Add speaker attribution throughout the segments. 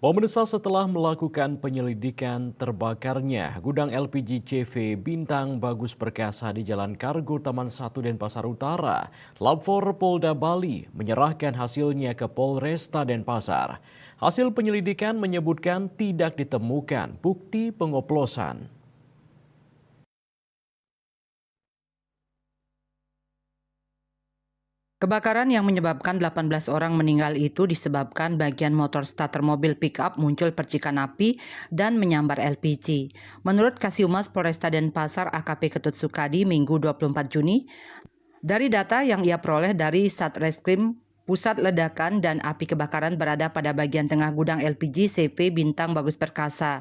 Speaker 1: Pemirsa, setelah melakukan penyelidikan terbakarnya gudang LPG CV Bintang Bagus Perkasa di Jalan Kargo Taman 1 Denpasar Utara, Lab4 Polda Bali menyerahkan hasilnya ke Polresta Denpasar. Hasil penyelidikan menyebutkan tidak ditemukan bukti pengoplosan.
Speaker 2: Kebakaran yang menyebabkan 18 orang meninggal itu disebabkan bagian motor starter mobil pickup muncul percikan api dan menyambar LPG. Menurut Kasihumas Polresta Denpasar AKP Ketut Sukadi Minggu 24 Juni, dari data yang ia peroleh dari Satreskrim, pusat ledakan dan api kebakaran berada pada bagian tengah gudang LPG CV Bintang Bagus Perkasa.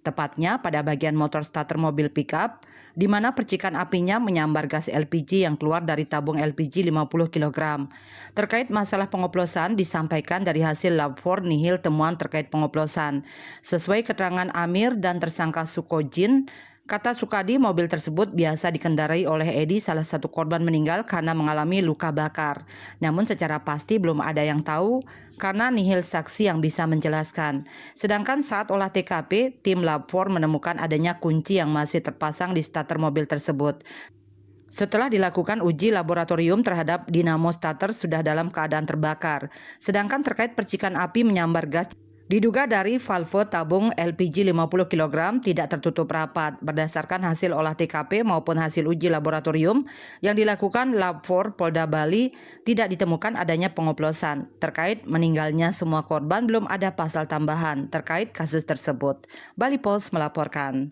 Speaker 2: Tepatnya pada bagian motor starter mobil pickup, di mana percikan apinya menyambar gas LPG yang keluar dari tabung LPG 50 kg. Terkait masalah pengoplosan, disampaikan dari hasil Lab 4 nihil temuan terkait pengoplosan. Sesuai keterangan Amir dan tersangka Sukojin, kata Sukadi, mobil tersebut biasa dikendarai oleh Edi, salah satu korban meninggal karena mengalami luka bakar. Namun secara pasti belum ada yang tahu karena nihil saksi yang bisa menjelaskan. Sedangkan saat olah TKP, tim Lab 4 menemukan adanya kunci yang masih terpasang di starter mobil tersebut. Setelah dilakukan uji laboratorium terhadap dinamo starter sudah dalam keadaan terbakar. Sedangkan terkait percikan api menyambar gas, diduga dari valve tabung LPG 50 kg tidak tertutup rapat. Berdasarkan hasil olah TKP maupun hasil uji laboratorium yang dilakukan Lab 4 Polda Bali, tidak ditemukan adanya pengoplosan. Terkait meninggalnya semua korban, belum ada pasal tambahan terkait kasus tersebut. Bali Post melaporkan.